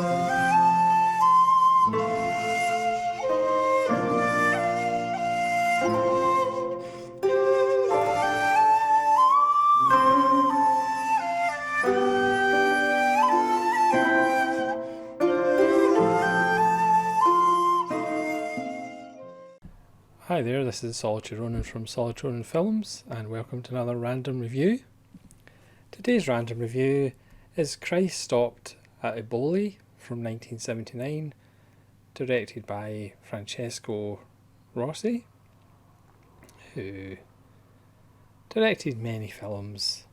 Hi there, this is Solitary Ronin from Solitary Ronin Films, and welcome to another random review. Today's random review is Christ Stopped at Eboli from 1979, directed by Francesco Rosi, who directed many films,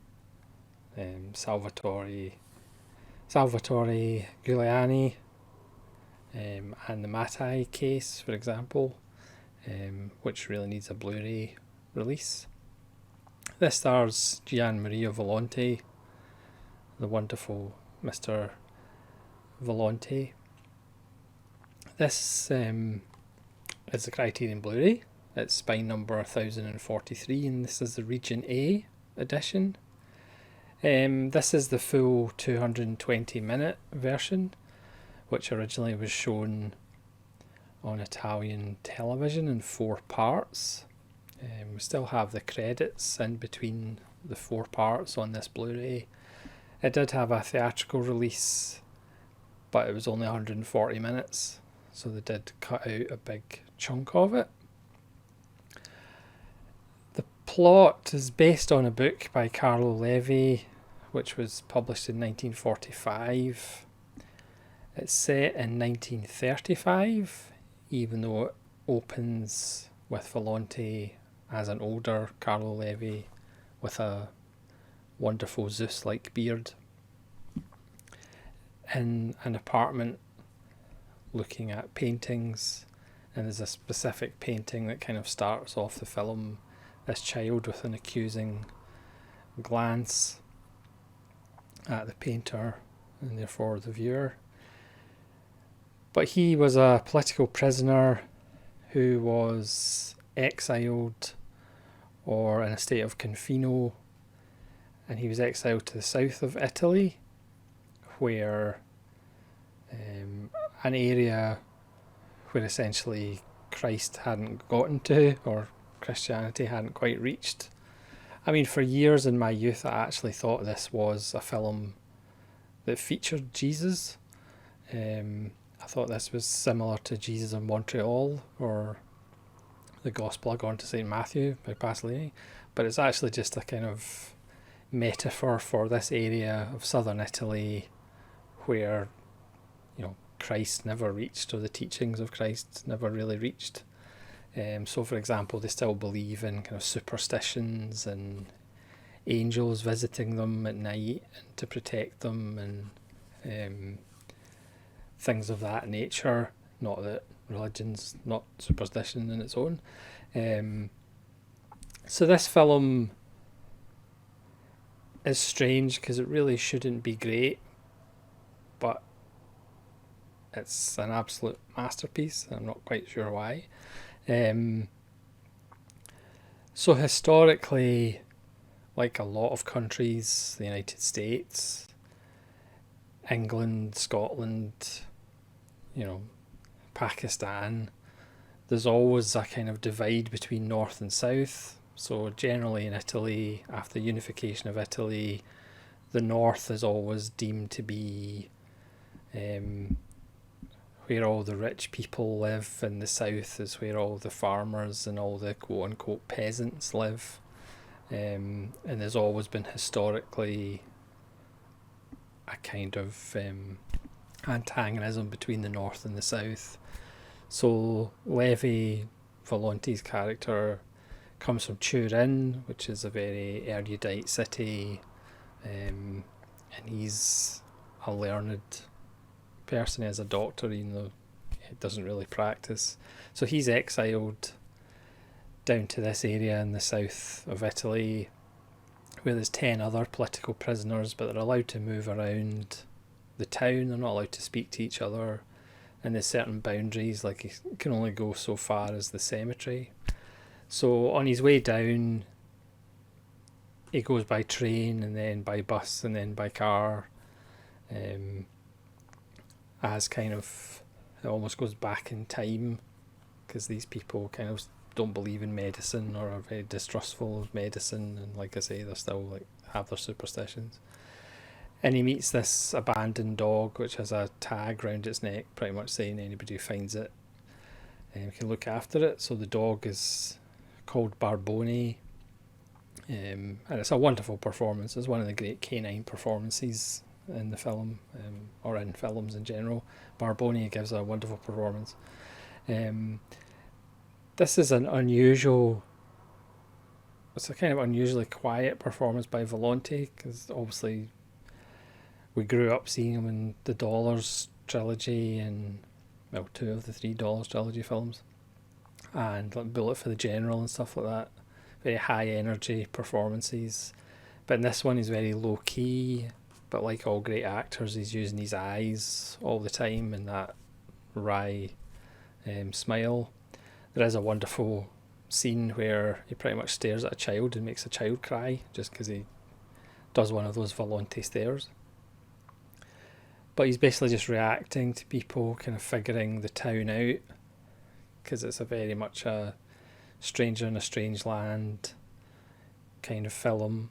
Salvatore Giuliani, and the Mattei case, for example. Which really needs a Blu-ray release. This stars Gian Maria Volonte, the wonderful Mr. Volonte. This is the Criterion Blu-ray. It's spine number 1043, and this is the Region A edition. This is the full 220-minute version, which originally was shown on Italian television in 4 parts. We still have the credits in between the 4 parts on this Blu-ray. It did have a theatrical release, but it was only 140 minutes, so they did cut out a big chunk of it. The plot is based on a book by Carlo Levi, which was published in 1945. It's set in 1935, even though it opens with Volonte as an older Carlo Levi with a wonderful Zeus-like beard in an apartment looking at paintings, and there's a specific painting that kind of starts off the film, this child with an accusing glance at the painter and therefore the viewer. But he was a political prisoner who was exiled or in a state of confino, and he was exiled to the south of Italy, where an area where essentially Christ hadn't gotten to, or Christianity hadn't quite reached. I mean, for years in my youth I actually thought this was a film that featured Jesus. I thought this was similar to Jesus of Montreal or the Gospel according to St. Matthew by Pasolini, but it's actually just a kind of metaphor for this area of southern Italy where, Christ never reached, or the teachings of Christ never really reached. So for example, they still believe in kind of superstitions and angels visiting them at night and to protect them, and things of that nature. Not that religion's not superstition in its own. So this film is strange because it really shouldn't be great, but it's an absolute masterpiece. I'm not quite sure why. So historically, like a lot of countries, the United States, England, Scotland, Pakistan, there's always a kind of divide between north and south. So generally in Italy, after the unification of Italy, the north is always deemed to be where all the rich people live, and the south is where all the farmers and all the quote-unquote peasants live. And there's always been historically a kind of antagonism between the north and the south. So Levi, Volonte's character, comes from Turin, which is a very erudite city, and he's a learned person. As a doctor, even though he doesn't really practice. So he's exiled down to this area in the south of Italy where there's 10 other political prisoners, but they're allowed to move around the town. They're not allowed to speak to each other, and there's certain boundaries, like he can only go so far as the cemetery. So on his way down, he goes by train and then by bus and then by car, as kind of, it almost goes back in time, because these people kind of don't believe in medicine or are very distrustful of medicine, and like I say, they're still like have their superstitions. And he meets this abandoned dog which has a tag round its neck, pretty much saying anybody who finds it can look after it. So the dog is called Barbone, and it's a wonderful performance. It's one of the great canine performances in the film, or in films in general. Barbone gives a wonderful performance. This is an unusual, it's a kind of unusually quiet performance by Volonte, because obviously we grew up seeing him in the Dollars trilogy, and well, 2 of the 3 Dollars trilogy films, and like Bullet for the General and stuff like that. Very high energy performances, but in this one he's very low key. But like all great actors, he's using his eyes all the time and that wry smile. There is a wonderful scene where he pretty much stares at a child and makes a child cry just because he does one of those Volonte stares. But he's basically just reacting to people kind of figuring the town out, because it's a very much a stranger in a strange land kind of film.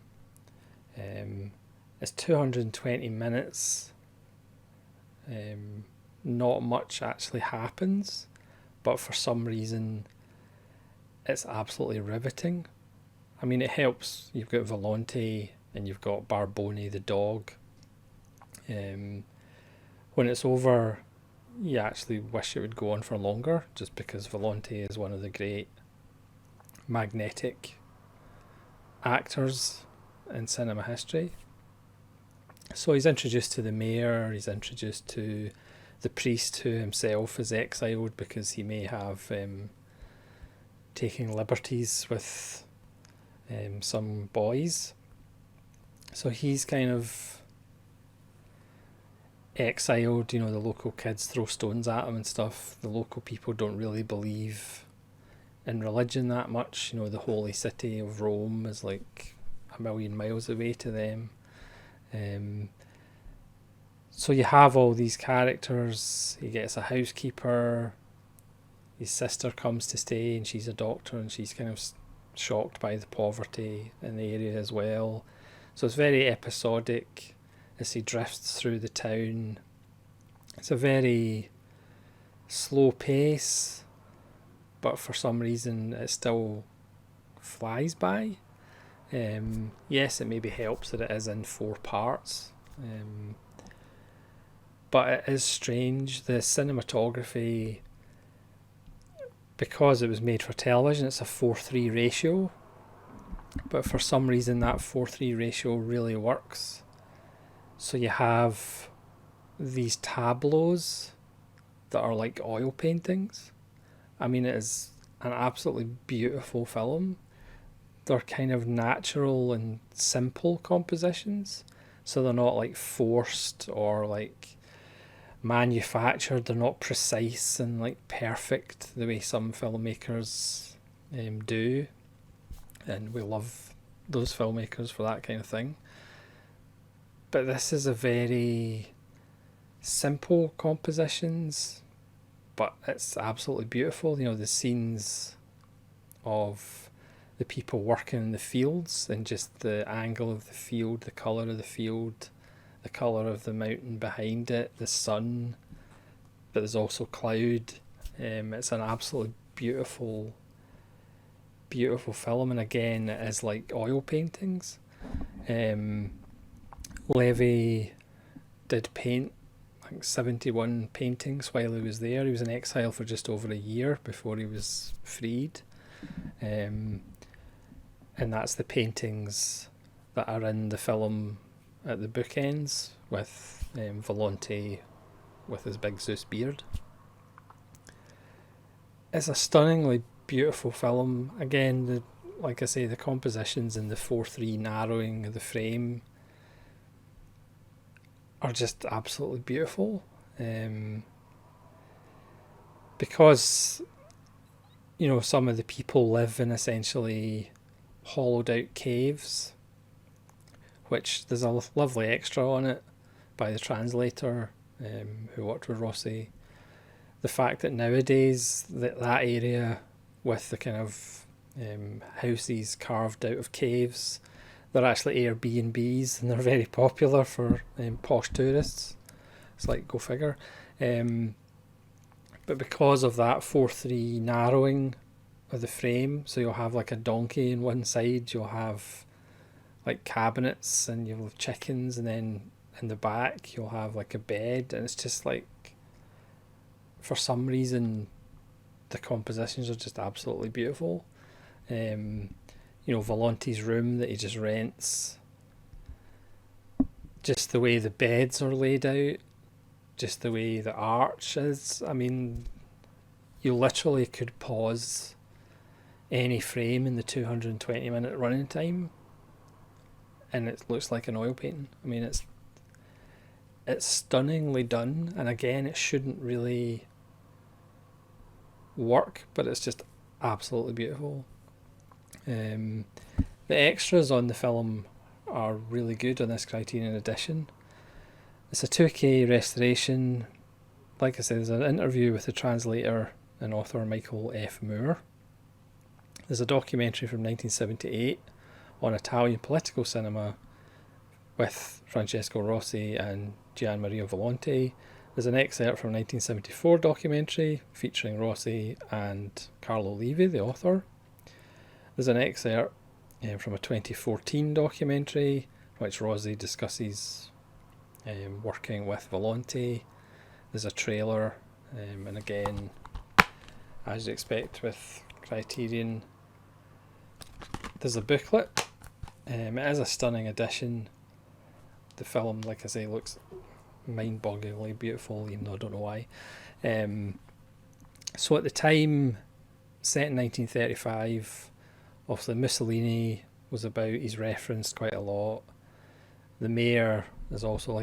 It's 220 minutes. Not much actually happens, but for some reason it's absolutely riveting. I mean, it helps you've got Volonte and you've got Barbone the dog. When it's over, you actually wish it would go on for longer, just because Volonte is one of the great magnetic actors in cinema history. So he's introduced to the mayor, he's introduced to the priest, who himself is exiled because he may have taken liberties with some boys. So he's kind of exiled, the local kids throw stones at him and stuff. The local people don't really believe in religion that much. The holy city of Rome is like a million miles away to them. So you have all these characters. He gets a housekeeper. His sister comes to stay, and she's a doctor, and she's kind of shocked by the poverty in the area as well. So it's very episodic as he drifts through the town. It's a very slow pace, but for some reason it still flies by. Yes, it maybe helps that it is in 4 parts, but it is strange. The cinematography, because it was made for television, it's a 4:3 ratio, but for some reason that 4:3 ratio really works. So you have these tableaus that are like oil paintings. I mean, it is an absolutely beautiful film. They're kind of natural and simple compositions, so they're not like forced or like manufactured. They're not precise and like perfect the way some filmmakers do, and we love those filmmakers for that kind of thing. But this is a very simple compositions, but it's absolutely beautiful. The scenes of the people working in the fields, and just the angle of the field, the colour of the field, the colour of the mountain behind it, the sun, but there's also cloud. It's an absolutely beautiful film, and again, it is like oil paintings. Levy did paint, I think, 71 paintings while he was there. He was in exile for just over a year before he was freed. And that's the paintings that are in the film at the bookends, with Volonte with his big Zeus beard. It's a stunningly beautiful film. Again, like I say, the compositions and the 4:3 narrowing of the frame are just absolutely beautiful. Because some of the people live in essentially hollowed out caves, which there's a lovely extra on it by the translator, who worked with Rossi. The fact that nowadays that area with the kind of houses carved out of caves, they're actually Airbnbs and they're very popular for posh tourists. It's like, go figure. But because of that 4:3 narrowing of the frame, so you'll have like a donkey in one side, you'll have like cabinets and you'll have chickens, and then in the back you'll have like a bed, and it's just like, for some reason the compositions are just absolutely beautiful. Volonte's room that he just rents, just the way the beds are laid out, just the way the arch is. I mean, you literally could pause any frame in the 220-minute running time and it looks like an oil painting. I mean, it's stunningly done, and again, it shouldn't really work, but it's just absolutely beautiful. The extras on the film are really good on this Criterion edition. It's a 2K restoration. Like I said, there's an interview with the translator and author Michael F. Moore. There's a documentary from 1978 on Italian political cinema with Francesco Rossi and Gian Maria Volonte. There's an excerpt from a 1974 documentary featuring Rossi and Carlo Levi, the author. There's an excerpt from a 2014 documentary in which Rossi discusses working with Volonte. There's a trailer, and again, as you'd expect with Criterion, there's a booklet. It is a stunning edition. The film, like I say, looks mind-bogglingly beautiful, even though I don't know why. So at the time, set in 1935, obviously Mussolini was about, he's referenced quite a lot. The mayor is also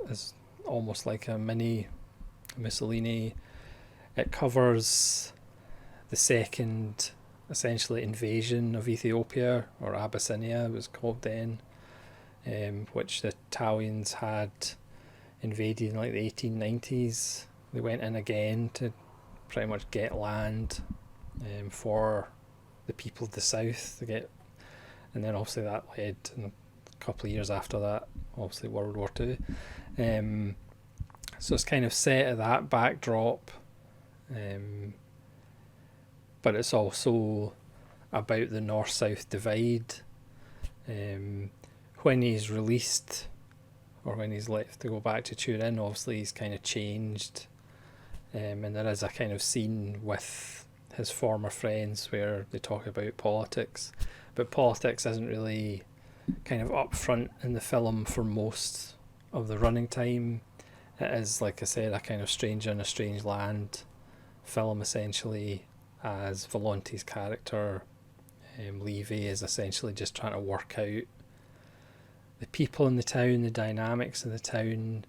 is almost like a mini Mussolini. It covers the second, essentially, invasion of Ethiopia, or Abyssinia it was called then, which the Italians had invaded in like the 1890s. They went in again to pretty much get land for the people of the south to get, and then obviously that led, in a couple of years after that, obviously World War II. So it's kind of set at that backdrop, but it's also about the north-south divide. When he's released, or when he's left to go back to Turin, obviously he's kind of changed, and there is a kind of scene with his former friends where they talk about politics, but politics isn't really kind of up front in the film for most of the running time. It is, like I said, a kind of stranger in a strange land film, essentially, as Volonte's character, Levy, is essentially just trying to work out the people in the town, the dynamics of the town.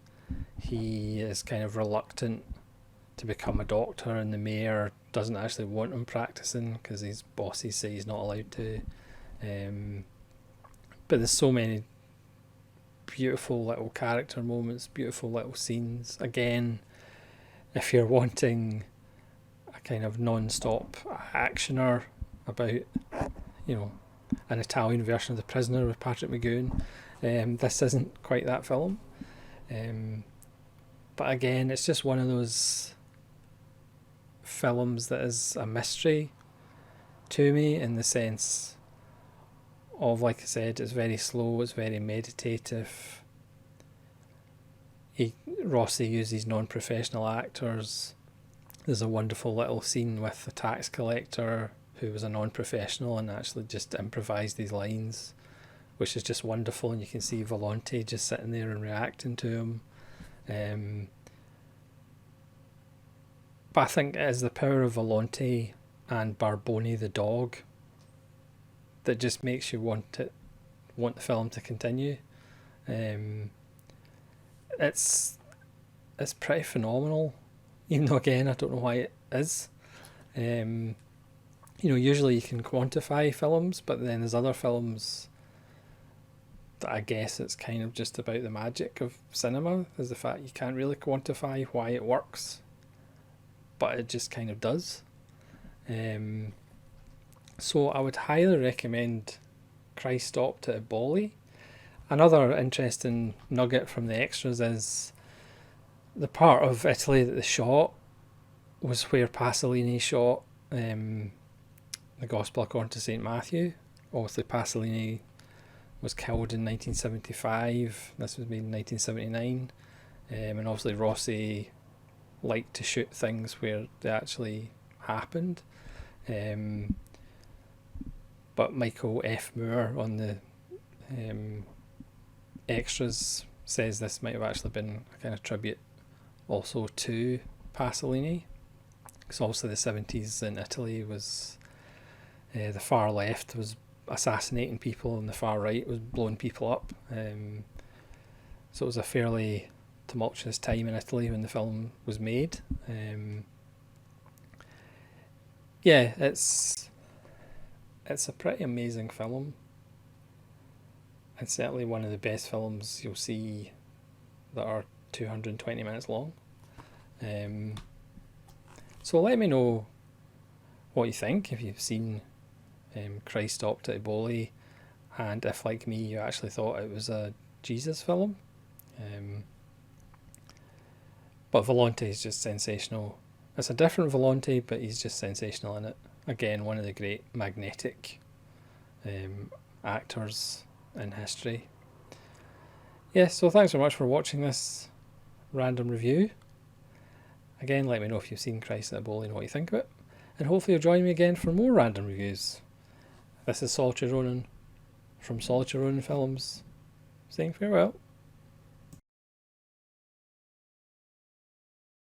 He is kind of reluctant to become a doctor, and the mayor doesn't actually want him practicing because his bosses say he's not allowed to. But there's so many beautiful little character moments, beautiful little scenes. Again, if you're wanting a kind of non-stop actioner about, an Italian version of The Prisoner with Patrick McGowan, this isn't quite that film. But again, it's just one of those films that is a mystery to me, in the sense of, like I said, it's very slow, it's very meditative. Rossi uses non-professional actors. There's a wonderful little scene with a tax collector who was a non-professional and actually just improvised these lines, which is just wonderful, and you can see Volonte just sitting there and reacting to him. But I think it is the power of Volonte and Barbone the dog that just makes you want the film to continue. It's pretty phenomenal, even though, again, I don't know why it is. Usually you can quantify films, but then there's other films that I guess it's kind of just about the magic of cinema, is the fact you can't really quantify why it works, but it just kind of does. So I would highly recommend Christ Stopped at Eboli. Another interesting nugget from the extras is the part of Italy that they shot was where Pasolini shot the Gospel according to St. Matthew. Obviously Pasolini was killed in 1975, this was made in 1979, and obviously Rossi liked to shoot things where they actually happened. But Michael F. Moore on the extras says this might have actually been a kind of tribute also to Pasolini, because obviously the 70s in Italy was the far left was assassinating people and the far right was blowing people up, so it was a fairly tumultuous time in Italy when the film was made. Yeah, it's a pretty amazing film. It's certainly one of the best films you'll see that are 220 minutes long. So let me know what you think, if you've seen Christ Stopped at Eboli, and if, like me, you actually thought it was a Jesus film. But Volonte is just sensational. It's a different Volonte, but he's just sensational in it. Again, one of the great magnetic actors in history. Yeah, so thanks so much for watching this random review. Again, let me know if you've seen Christ at Eboli and what you think of it. And hopefully you'll join me again for more random reviews. This is Solitary Ronin from Solitary Ronin Films, saying farewell.